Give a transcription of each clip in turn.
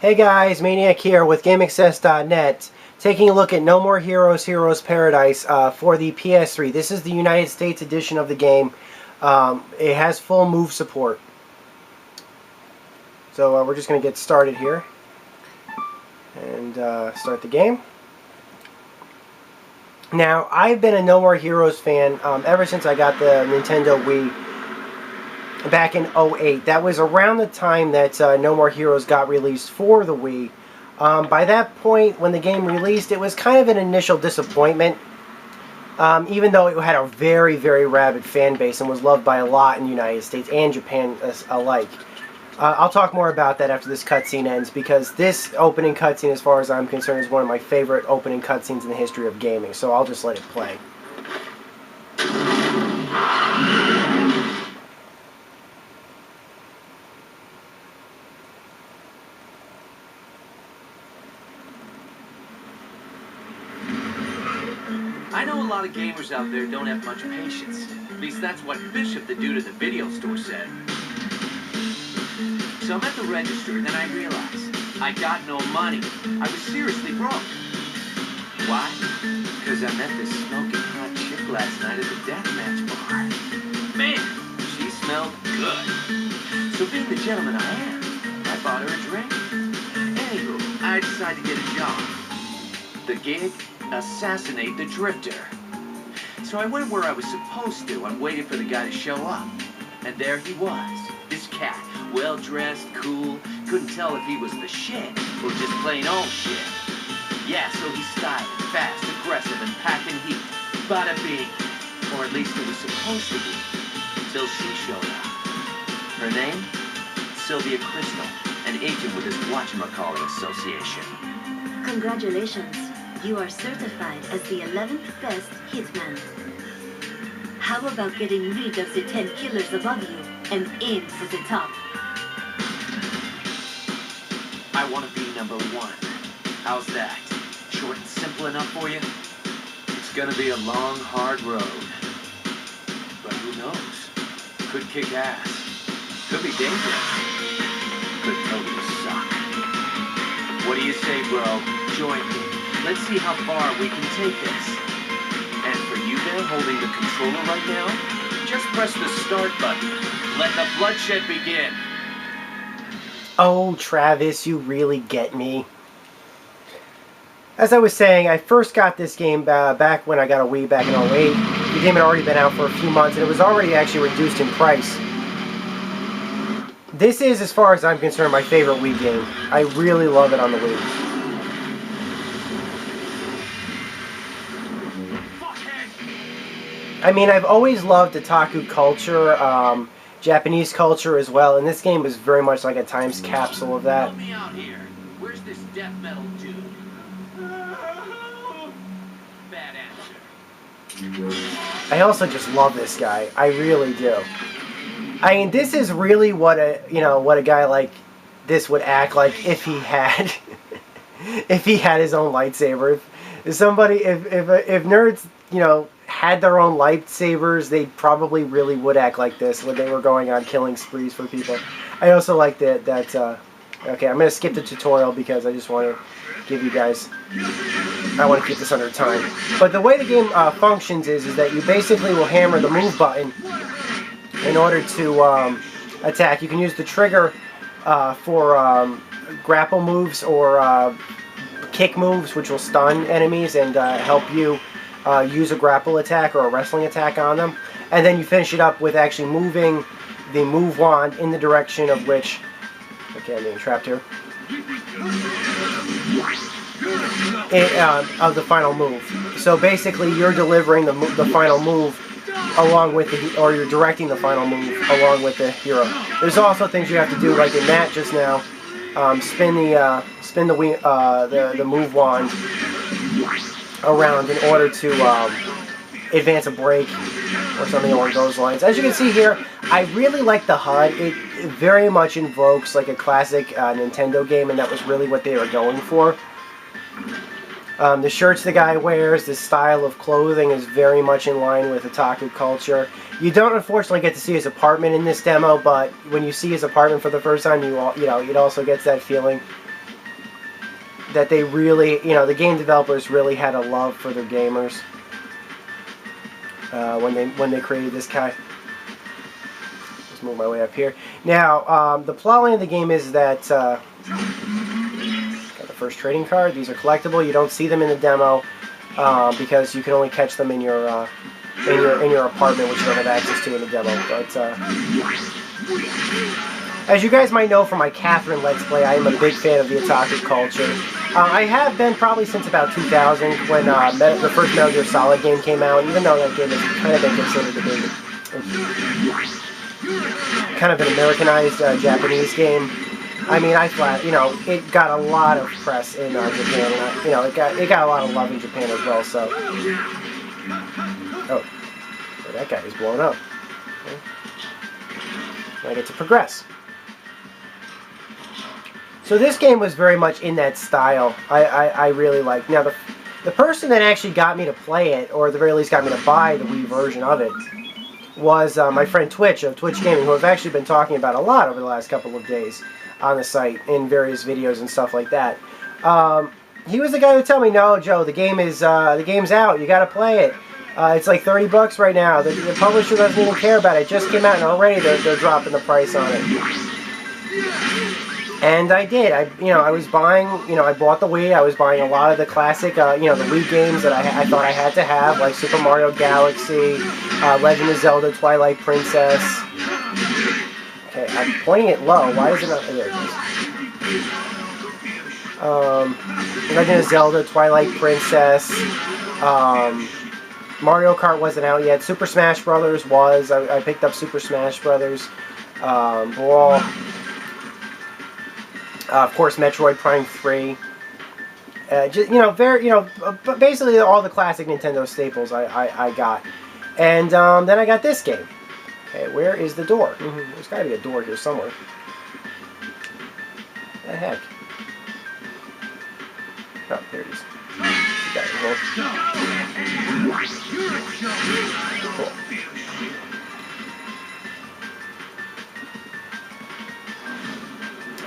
Hey guys, Maniac here with GameAccess.net, taking a look at No More Heroes, Heroes Paradise for the PS3. This is the United States edition of the game. It has full move support. So we're just going to get started here and start the game. Now, I've been a No More Heroes fan ever since I got the Nintendo Wii back in 2008. That was around the time that No More Heroes got released for the Wii. By that point, when the game released, it was kind of an initial disappointment. Even though it had a very, very rabid fan base and was loved by a lot in the United States and Japan alike. I'll talk more about that after this cutscene ends, because this opening cutscene, as far as I'm concerned, is one of my favorite opening cutscenes in the history of gaming, so I'll just let it play. I know a lot of gamers out there don't have much patience. At least that's what Bishop, the dude at the video store, said. So I'm at the register, and then I realized I got no money. I was seriously broke. Why? Because I met this smoking hot chick last night at the deathmatch bar. Man, she smelled good. So being the gentleman I am, I bought her a drink. Anywho, I decided to get a job. The gig? Assassinate the drifter. So I went where I was supposed to and waited for the guy to show up. And there he was, this cat, well-dressed, cool, couldn't tell if he was the shit or just plain old shit. Yeah, so he's stylish, fast, aggressive, and packing heat. Bada bing. Or at least it was supposed to be, until she showed up. Her name? Sylvia Crystal, an agent with his whatchamacallit association. Congratulations. You are certified as the 11th best hitman. How about getting rid of the 10 killers above you and aim for the top? I want to be number one. How's that? Short and simple enough for you? It's gonna be a long, hard road. But who knows? Could kick ass. Could be dangerous. Could totally suck. What do you say, bro? Join me. Let's see how far we can take this. And for you there holding the controller right now, just press the start button. Let the bloodshed begin. Oh, Travis, you really get me. As I was saying, I first got this game back when I got a Wii back in 2008. The game had already been out for a few months, and it was already actually reduced in price. This is, as far as I'm concerned, my favorite Wii game. I really love it on the Wii. I mean, I've always loved otaku culture, Japanese culture as well, and this game was very much like a time capsule of that. Help me out here. Where's this death metal dude? Bad answer. I also just love this guy. I really do. I mean, this is really what a guy like this would act like if he had if he had his own lightsaber. If nerds, had their own lightsabers, they probably really would act like this when they were going on killing sprees for people. I also like that okay, I'm going to skip the tutorial because I just want to give you guys, I want to keep this under time. But the way the game functions is that you basically will hammer the move button in order to attack. You can use the trigger for grapple moves or kick moves, which will stun enemies and help you use a grapple attack or a wrestling attack on them. And then you finish it up with actually moving the move wand in the direction of which... Okay, I'm being trapped here. Of the final move. So basically you're delivering the final move along with or you're directing the final move along with the hero. There's also things you have to do, like in that just now. Spin the move wand around in order to advance a break or something along those lines. As you can see here, I really like the HUD. It very much invokes like a classic Nintendo game, and that was really what they were going for. The shirts the guy wears, the style of clothing is very much in line with otaku culture. You don't unfortunately get to see his apartment in this demo, but when you see his apartment for the first time, it also gets that feeling. that they really, you know, the game developers really had a love for their gamers when they created this guy. Let's move my way up here. Now, the plotline of the game is that got the first trading card. These are collectible. You don't see them in the demo because you can only catch them in your apartment, which you don't have access to in the demo. But as you guys might know from my Catherine Let's Play, I am a big fan of the otaku culture. I have been probably since about 2000 when the first Metal Gear Solid game came out, even though that game has kind of been considered to be kind of an Americanized Japanese game. I mean, it got a lot of press in Japan, and it got a lot of love in Japan as well, so... Oh, that guy is blown up. Okay. I get to progress. So this game was very much in that style. I really like. Now the person that actually got me to play it, or at the very least got me to buy the Wii version of it, was my friend Twitch of Twitch Gaming, who I've actually been talking about a lot over the last couple of days on the site in various videos and stuff like that. He was the guy who told me, "No, Joe, the game's out. You got to play it. It's like $30 right now. The publisher doesn't even care about it. It just came out, and already they're dropping the price on it." And I did. I was buying. I bought the Wii. I was buying a lot of the classic, the Wii games that I thought I had to have, like Super Mario Galaxy, Legend of Zelda, Twilight Princess. Okay, I'm pointing it low. Why is it not? There it is. Legend of Zelda, Twilight Princess. Mario Kart wasn't out yet. Super Smash Brothers was. I picked up Super Smash Brothers. Brawl. Of course, Metroid Prime 3. Basically all the classic Nintendo staples I got. And then I got this game. Okay, where is the door? There's got to be a door here somewhere. What the heck? Oh, there it is. Got it. Cool.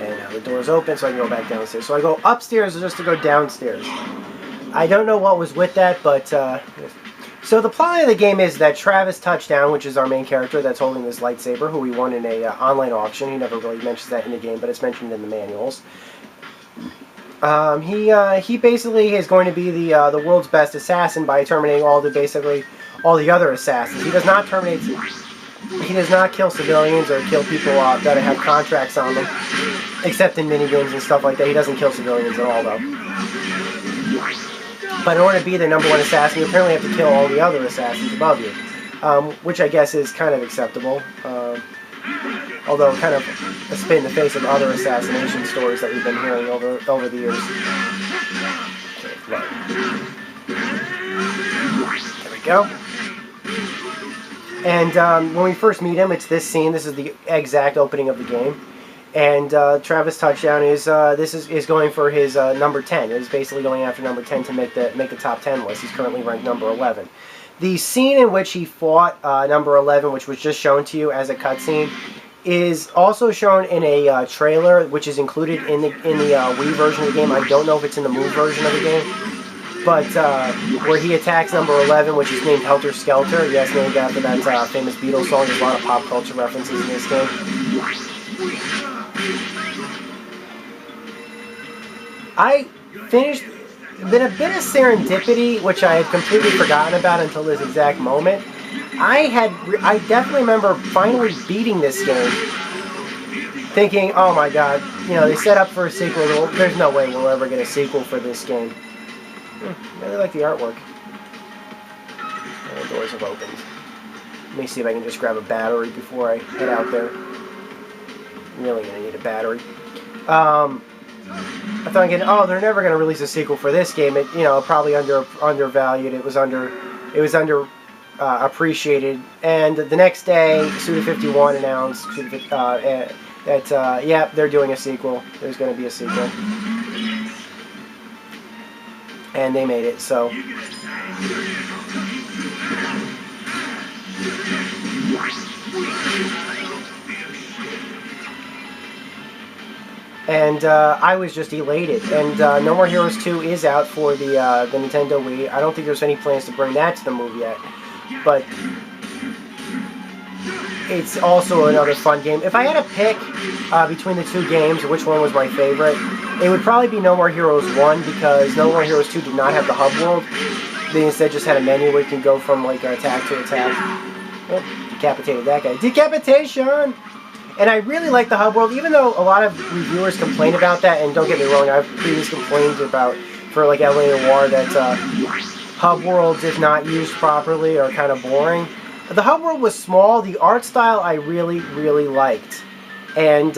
And now the door's open, so I can go back downstairs. So I go upstairs just to go downstairs. I don't know what was with that, but... So the plot of the game is that Travis Touchdown, which is our main character that's holding this lightsaber, who we won in a online auction. He never really mentions that in the game, but it's mentioned in the manuals. He basically is going to be the world's best assassin by terminating all the other assassins. He does not terminate... He does not kill civilians or kill people that have contracts on them, except in minigames and stuff like that. He doesn't kill civilians at all, though. But in order to be the #1 assassin, you apparently have to kill all the other assassins above you, which I guess is kind of acceptable, although kind of a spit in the face of other assassination stories that we've been hearing over the years. Okay, right. There we go. And when we first meet him, it's this scene. This is the exact opening of the game. And Travis Touchdown is going for his number 10. He's basically going after number 10 to make the top 10 list. He's currently ranked number 11. The scene in which he fought number 11, which was just shown to you as a cutscene, is also shown in a trailer, which is included in the Wii version of the game. I don't know if it's in the Move version of the game. But where he attacks number 11, which is named Helter Skelter. Yes, named after that famous Beatles song. There's a lot of pop culture references in this game. I finished... Been a bit of serendipity, which I had completely forgotten about until this exact moment. I definitely remember finally beating this game, thinking, oh my god, they set up for a sequel. There's no way we'll ever get a sequel for this game. I really like the artwork. The doors have opened. Let me see if I can just grab a battery before I head out there. I'm really going to need a battery. I thought again, they're never going to release a sequel for this game. It, probably undervalued. It was appreciated. And the next day, Suda51 announced that yeah, they're doing a sequel. There's going to be a sequel. And they made it, so... And I was just elated. And No More Heroes 2 is out for the Nintendo Wii. I don't think there's any plans to bring that to the move yet. But it's also another fun game. If I had to pick between the two games, which one was my favorite, it would probably be No More Heroes 1, because No More Heroes 2 did not have the hub world. They instead just had a menu where you can go from like attack to attack. Oh, decapitated that guy. Decapitation! And I really like the hub world, even though a lot of reviewers complain about that, and don't get me wrong, I've previously complained about, for like LA Noire, that hub worlds, if not used properly, are kind of boring. The hub world was small, the art style I really, really liked. And,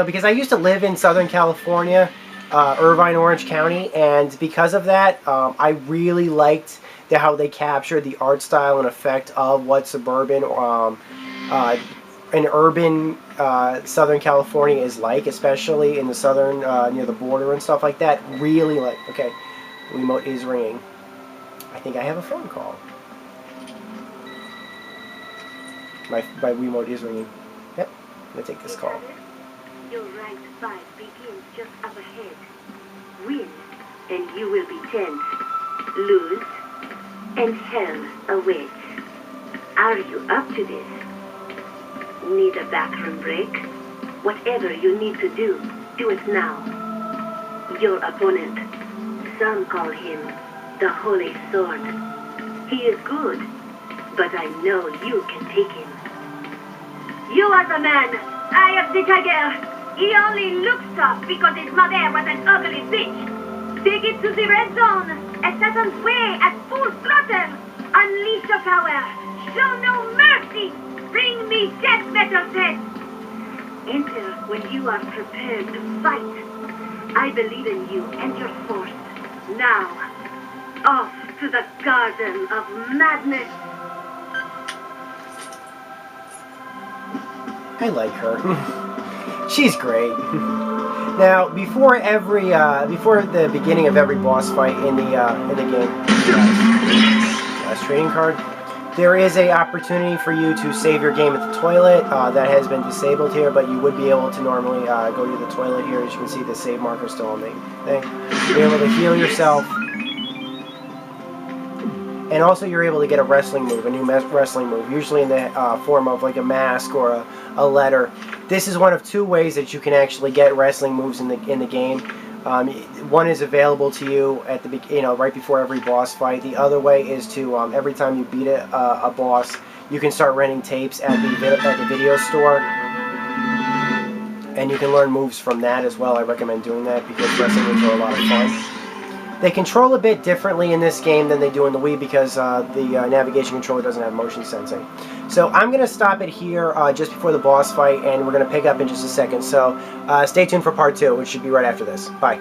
because I used to live in Southern California, Irvine, Orange County, and because of that, I really liked how they captured the art style and effect of what suburban and urban Southern California is like, especially in the southern, near the border and stuff like that. Really like, okay, remote is ringing. I think I have a phone call. My remote is ringing. Yep, I'm going to take this call. Your ranked fight begins just up ahead. Win, and you will be 10th. Lose, and hell awaits. Are you up to this? Need a bathroom break? Whatever you need to do it now. Your opponent, some call him the Holy Sword. He is good, but I know you can take him. You are the man. I am the tiger. He only looks tough because his mother was an ugly bitch. Take it to the red zone. Assassin's way at full throttle. Unleash your power. Show no mercy. Bring me death metal set. Enter when you are prepared to fight. I believe in you and your force. Now, off to the Garden of Madness. I like her. She's great. Now, before the beginning of every boss fight in the game, last trading card, there is a opportunity for you to save your game at the toilet. That has been disabled here, but you would be able to normally go to the toilet here. As you can see, the save marker still on the thing. You're able to heal yourself. And also you're able to get a wrestling move, a new wrestling move, usually in the form of like a mask or a letter. This is one of two ways that you can actually get wrestling moves in the game. One is available to you at the right before every boss fight. The other way is to every time you beat a boss, you can start renting tapes at the video store, and you can learn moves from that as well. I recommend doing that because wrestling moves are a lot of fun. They control a bit differently in this game than they do in the Wii because the navigation controller doesn't have motion sensing. So I'm going to stop it here just before the boss fight, and we're going to pick up in just a second. So stay tuned for part 2, which should be right after this. Bye.